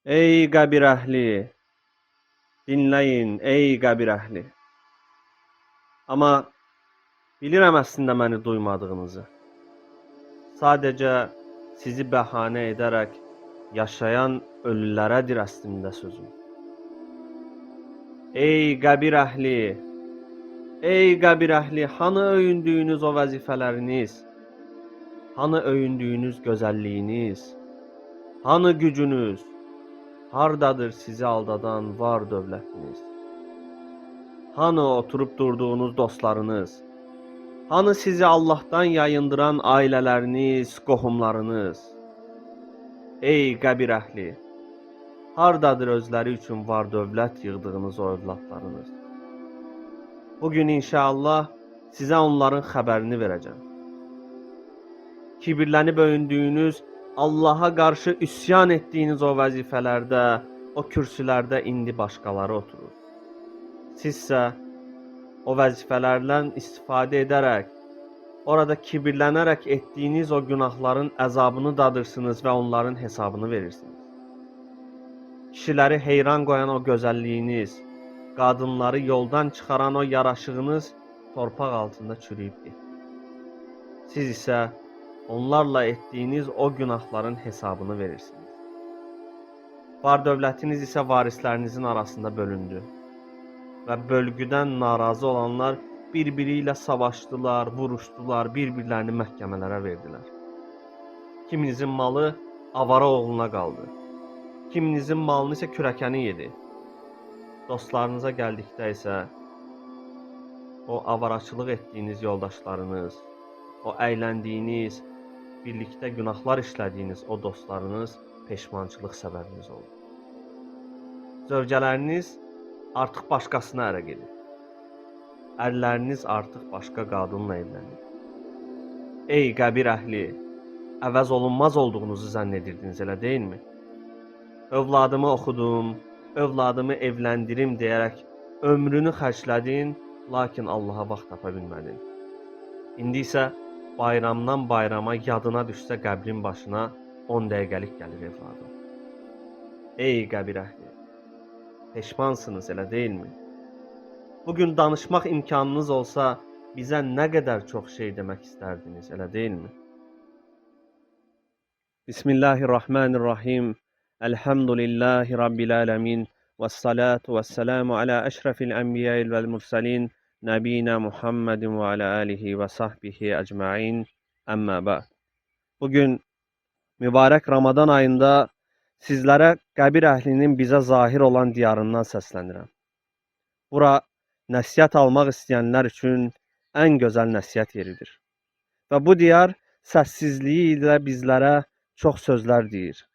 Ey qəbir əhli, dinləyin, ey qəbir əhli. Amma bilirəm əslində məni duymadığınızı. Sadəcə sizi bəhanə edərək yaşayan ölülərədir əslində sözüm. Ey qəbir əhli, ey qəbir əhli, hanı öyündüyünüz o vəzifələriniz? Hanı öyündüyünüz gözəlliyiniz? Hanı gücünüz? Hardadır sizi aldadan var dövlətiniz? Hanı oturub durduğunuz dostlarınız? Hanı sizi Allah'tan yayındıran ailələriniz, qohumlarınız? Ey qəbir əhli, hardadır özləri üçün var dövlət yığdığınız o övladlarınız? Bugün inşallah sizə onların xəbərini verəcəm. Kibirlənib öyündüyünüz, Allaha qarşı üsyan etdiyiniz o vəzifələrdə, o kürsülərdə indi başqaları oturur. Sizsə o vəzifələrdən istifadə edərək, orada kibirlənərək etdiyiniz o günahların əzabını dadırsınız və onların hesabını verirsiniz. Kişiləri heyran qoyan o gözəlliyiniz, qadınları yoldan çıxaran o yaraşığınız torpaq altında çürüyüb getdi. Siz isə onlarla etdiyiniz o günahların hesabını verirsiniz. Var dövlətiniz isə varislərinizin arasında bölündü və bölgüdən narazı olanlar bir-biri ilə savaşdılar, vuruşdular, bir-birlərini məhkəmələrə verdilər. Kiminizin malı avara oğluna qaldı. Kiminizin malını isə kürəkəni yedi. Dostlarınıza gəldikdə isə o avaraçılıq etdiyiniz yoldaşlarınız, o əyləndiyiniz, birlikdə günahlar işlədiyiniz o dostlarınız peşmançılıq səbəbiniz oldu. Zövcələriniz artıq başqasına ərə gedir. Ərləriniz artıq başqa qadınla evlənir. Ey qəbir əhli, əvəz olunmaz olduğunuzu zənn edirdiniz, elə deyilmi? Övladımı oxudum, övladımı evləndirim deyərək ömrünü xərclədin, lakin Allaha vaxt tapa bilmədin. İndi isə bayramdan bayrama yadına düşsə qəbrin başına 10 dəqiqəlik gəlir evladım. Ey qəbir əhli, peşmansınız, elə deyilmi? Bugün danışmaq imkanınız olsa, bizə nə qədər çox şey demək istərdiniz, elə deyilmi? Bismillahirrahmanirrahim. Elhamdülillahi Rabbil ələmin. Vəssalatu vəssalamu alə əşrəfil ənbiyəil vəl mürsəlin. Nəbiyina Muhammedin və alə alihi və sahbihi əcmain. Əmmə bə'd. Bugün mübarək Ramazan ayında sizlərə qəbir əhlinin bizə zahir olan diyarından səslənirəm. Bura nəsihət almaq istəyənlər üçün ən gözəl nəsihət yeridir. Və bu diyar səssizliyi ilə bizlərə çox sözlər deyir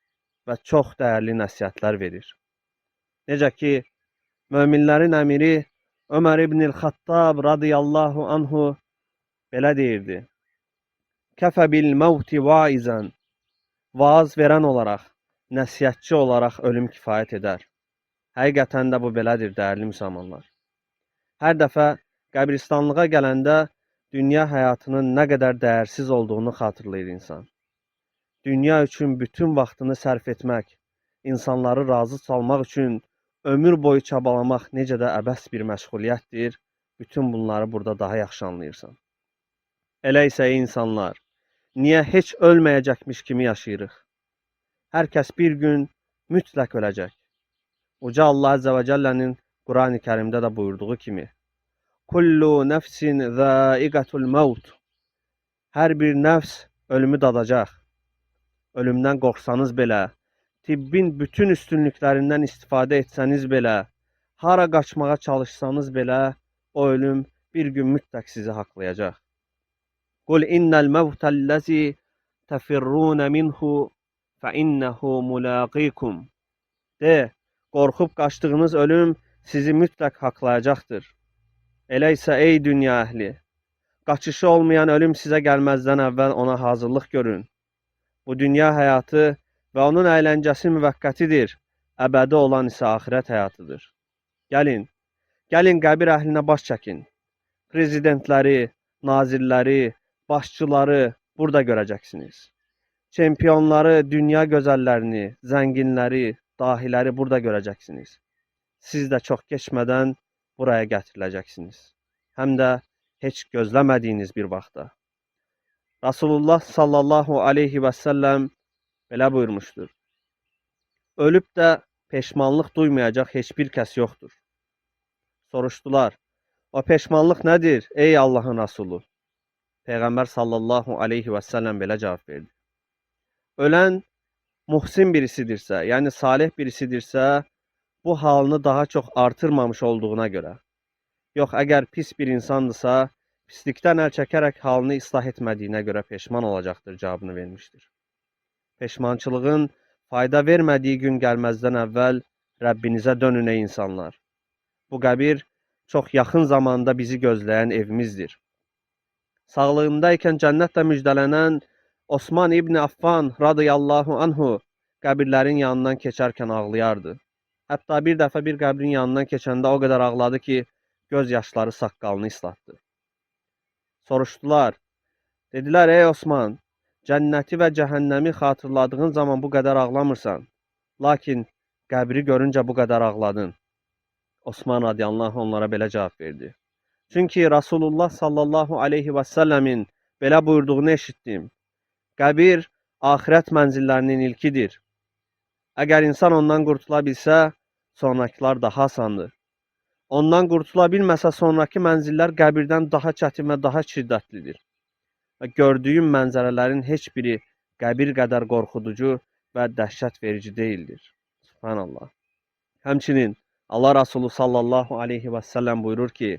və çox dəyərli nəsihətlər verir. Necə ki, möminlərin əmiri Ömər ibn-i Xattab radiyallahu anhu belə deyirdi. Kəfə bil məvti vaizən. Vaaz verən olaraq, nəsihətçi olaraq ölüm kifayət edər. Həqiqətən də bu belədir, dəyərli müsəlmanlar. Hər dəfə qəbristanlığa gələndə dünya həyatının nə qədər dəyərsiz olduğunu xatırlayır insan. Dünya üçün bütün vaxtını sərf etmək, insanları razı salmaq üçün ömür boyu çabalamaq necə də əbəs bir məşğuliyyətdir, bütün bunları burada daha yaxşı anlayırsan. Elə isə insanlar, niyə heç ölməyəcəkmiş kimi yaşayırıq? Hər kəs bir gün mütləq öləcək. Uca Allah Əzzə və Cəllənin Qurani Kərimdə də buyurduğu kimi, Kullu nəfsin zəiqətul məvt. Hər bir nəfs ölümü dadacaq. Ölümdən qorxsanız belə, tibbin bütün üstünlüklərindən istifadə etsəniz belə, hara qaçmağa çalışsanız belə, o ölüm bir gün mütləq sizi haqlayacaq. Qul innəl məvtəlləzi təfirrunə minhu fə innəhu müləqikum. De, qorxub qaçdığınız ölüm sizi mütləq haqlayacaqdır. Elə isə ey dünya əhli, qaçışı olmayan ölüm sizə gəlməzdən əvvəl ona hazırlıq görün. Bu dünya həyatı və onun əyləncəsi müvəqqətidir, əbədi olan isə axirət həyatıdır. Gəlin qəbir əhlinə baş çəkin. Prezidentləri, nazirləri, başçıları burada görəcəksiniz. Çempionları, dünya gözəllərini, zənginləri, dahiləri burada görəcəksiniz. Siz də çox keçmədən buraya gətiriləcəksiniz. Həm də heç gözləmədiyiniz bir vaxtda. Rasulullah sallallahu aleyhi və səlləm belə buyurmuşdur. Ölüb də peşmanlıq duymayacaq heç bir kəs yoxdur. Soruşdular, o peşmanlıq nədir ey Allahın Rasulü? Peyğəmbər sallallahu aleyhi və səlləm belə cavab verdi. Ölən muhsin birisidirsə, yəni salih birisidirsə, bu halını daha çox artırmamış olduğuna görə. Yox, əgər pis bir insandırsa, pislikdən əl çəkərək halını islah etmədiyinə görə peşman olacaqdır cavabını vermişdir. Peşmançılığın fayda vermədiyi gün gəlməzdən əvvəl Rəbbinizə dönün ey insanlar. Bu qəbir çox yaxın zamanda bizi gözləyən evimizdir. Sağlığındaykən cənnətlə müjdələnən Osman İbni Affan radiyallahu anhu qəbirlərin yanından keçərkən ağlayardı. Hətta bir dəfə bir qəbrin yanından keçəndə o qədər ağladı ki, göz yaşları saqqalını islatdı. Soruşdular, dedilər, ey Osman, cənnəti və cəhənnəmi xatırladığın zaman bu qədər ağlamırsan, lakin qəbri görüncə bu qədər ağladın. Osman radiyallahu onlara belə cavab verdi. Çünki Rasulullah sallallahu aleyhi və səlləmin belə buyurduğunu eşitdim. Qəbir axirət mənzillərinin ilkidir. Əgər insan ondan qurtula bilsə, sonrakılar daha asandır. Ondan qurtula bilməsə, sonraki mənzillər qəbirdən daha çətin və daha şiddətlidir. Və gördüyüm mənzərələrin heç biri qəbir qədər qorxuducu və dəhşət verici deyildir. Subhanallah. Həmçinin Allah Rasulü sallallahu aleyhi və səlləm buyurur ki,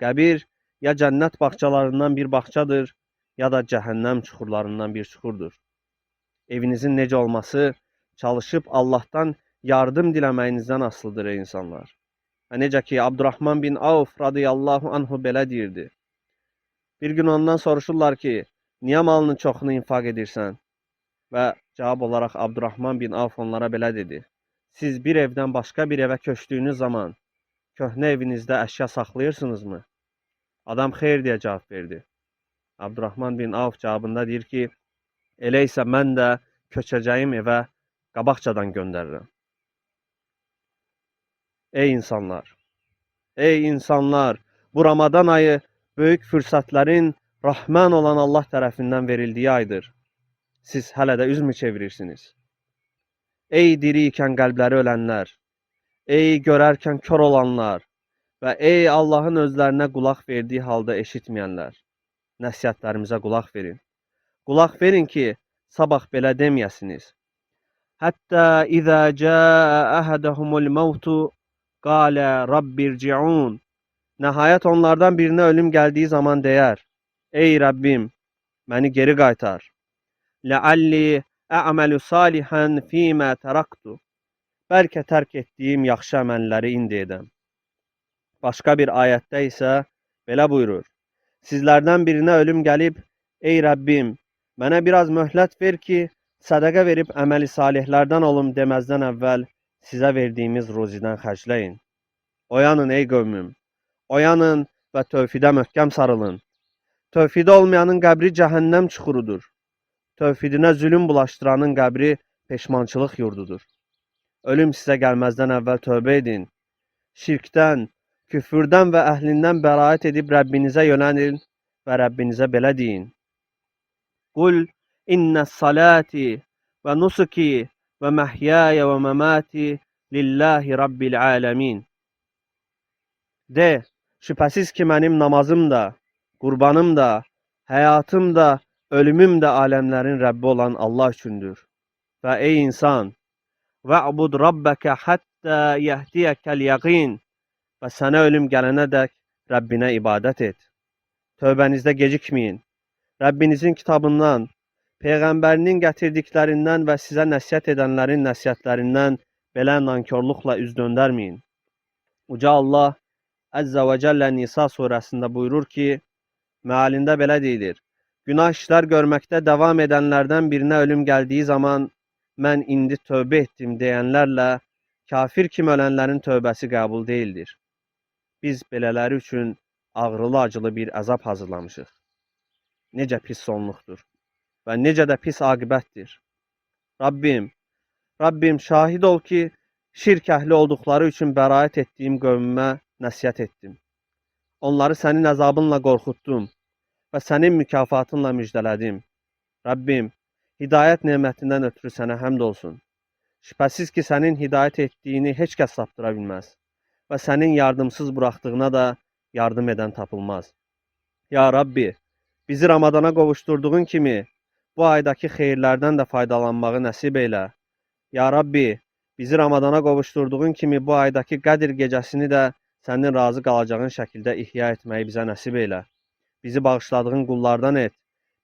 qəbir ya cənnət bağçalarından bir bağçadır, ya da cəhənnəm çuxurlarından bir çuxurdur. Evinizin necə olması çalışıb Allahdan yardım diləməyinizdən asılıdır ey insanlar. Və necə ki, Abdurrahman bin Avf radiyallahu anhu belə deyirdi. Bir gün ondan soruşurlar ki, niyə malının çoxunu infaq edirsən? Və cavab olaraq Abdurrahman bin Avf onlara belə dedi. Siz bir evdən başqa bir evə köçdüyünüz zaman köhnə evinizdə əşya saxlayırsınızmı? Adam xeyr deyə cavab verdi. Abdurrahman bin Avf cavabında deyir ki, elə isə mən də köçəcəyim evə qabaqcadan göndərirəm. Ey insanlar! Ey insanlar! Bu Ramazan ayı böyük fürsətlərin Rahman olan Allah tərəfindən verildiyi aydır. Siz hələ də üzmü çevirirsiniz? Ey diri ikən qəlbləri ölənlər! Ey görərkən kör olanlar! Və ey Allahın özlərinə qulaq verdiyi halda eşitməyənlər! Nəsihətlərimizə qulaq verin. Qulaq verin ki, sabah belə deməyəsiniz. Hətta izə cəə əhədəhumul mevtu qalə Rabbirci'un. Nəhayət onlardan birinə ölüm gəldiyi zaman deyər, ey Rəbbim, məni geri qaytar. Ləalli ə'məlu salihən fīmə təraqtu. Bəlkə tərk etdiyim yaxşı əməlləri indi edəm. Başqa bir ayətdə isə belə buyurur. Sizlərdən birinə ölüm gəlib, ey Rəbbim, mənə biraz möhlət ver ki, sədəqə verib əməli salihlərdən olum deməzdən əvvəl sizə verdiyimiz ruzidən xərcləyin. Oyanın ey qövmüm, oyanın və tövhidə möhkəm sarılın. Tövhidə olmayanın qəbri cəhənnəm çuxurudur. Tövhidinə zülüm bulaşdıranın qəbri peşmançılıq yurdudur. Ölüm sizə gəlməzdən əvvəl tövbə edin. Şirkdən, küfürdən və əhlindən bəraət edib Rəbbinizə yönənin və Rəbbinizə belə deyin. Qul innəs salati və nusuki və məhyaya və məmati lillahi rabbil aləmin. De, şübhəsiz ki, mənim namazım da, qurbanım da, həyatım da, ölümüm də aləmlərin Rəbbi olan Allah üçündür. Və ey insan, və'bud rabbəkə həttə yəhdiyəkəl yəqin və sənə ölüm gələnə dək Rəbbinə ibadət et. Tövbənizdə gecikməyin. Rəbbinizin kitabından, Peyğəmbərinin gətirdiklərindən və sizə nəsihət edənlərin nəsihətlərindən belə nankörlüklə üz döndərməyin. Uca Allah Əzzə və Cəllə Nisa surəsində buyurur ki, mealində belə deyilir. Günah işlər görməkdə davam edənlərdən birinə ölüm gəldiyi zaman mən indi tövbə etdim deyənlərlə kafir kimi ölənlərin tövbəsi qəbul deyildir. Biz belələri üçün ağrılı-acılı bir əzab hazırlamışıq. Necə pis sonluqdur və necə də pis aqibətdir. Rabbim, Rabbim şahid ol ki, şirk əhli olduqları üçün bəraət etdiyim qövmümə nəsihət etdim. Onları sənin əzabınla qorxutdum və sənin mükafatınla müjdələdim. Rabbim, hidayət nemətindən ötürü sənə həmd olsun. Şübhəsiz ki, sənin hidayət etdiyini heç kəs saptıra bilməz və sənin yardımsız buraxdığına da yardım edən tapılmaz. Ya Rabbi, bizi Ramadana qovuşturduğun kimi, bu aydakı xeyirlərdən də faydalanmağı nəsib eylə. Ya Rabbi, bizi Ramadana qovuşturduğun kimi, bu aydakı Qədir gecəsini də sənin razı qalacağın şəkildə ihya etməyi bizə nəsib eylə. Bizi bağışladığın qullardan et.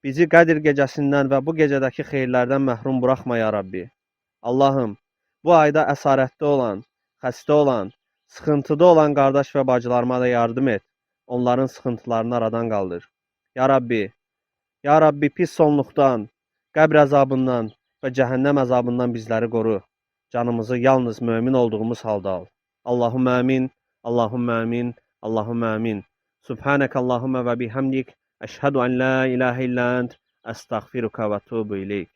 Bizi Qədir gecəsindən və bu gecədəki xeyirlərdən məhrum buraxma ya Rabbi. Allahım, bu ayda əsarətdə olan, xəstə olan, sıxıntıda olan qardaş və bacılarıma da yardım et. Onların sıxıntılarını aradan qaldır. Ya Rabbi, Ya Rabbi, pis sonluqdan, qəbr əzabından və cəhənnəm əzabından bizləri qoru. Canımızı yalnız mömin olduğumuz halda al. Allahümme amin, Allahümme amin, Allahümme amin. Subhanək Allahümme və bihamdik, əşhədu ən la ilahə illə ənt, əstəğfiruka və tubu ileyk.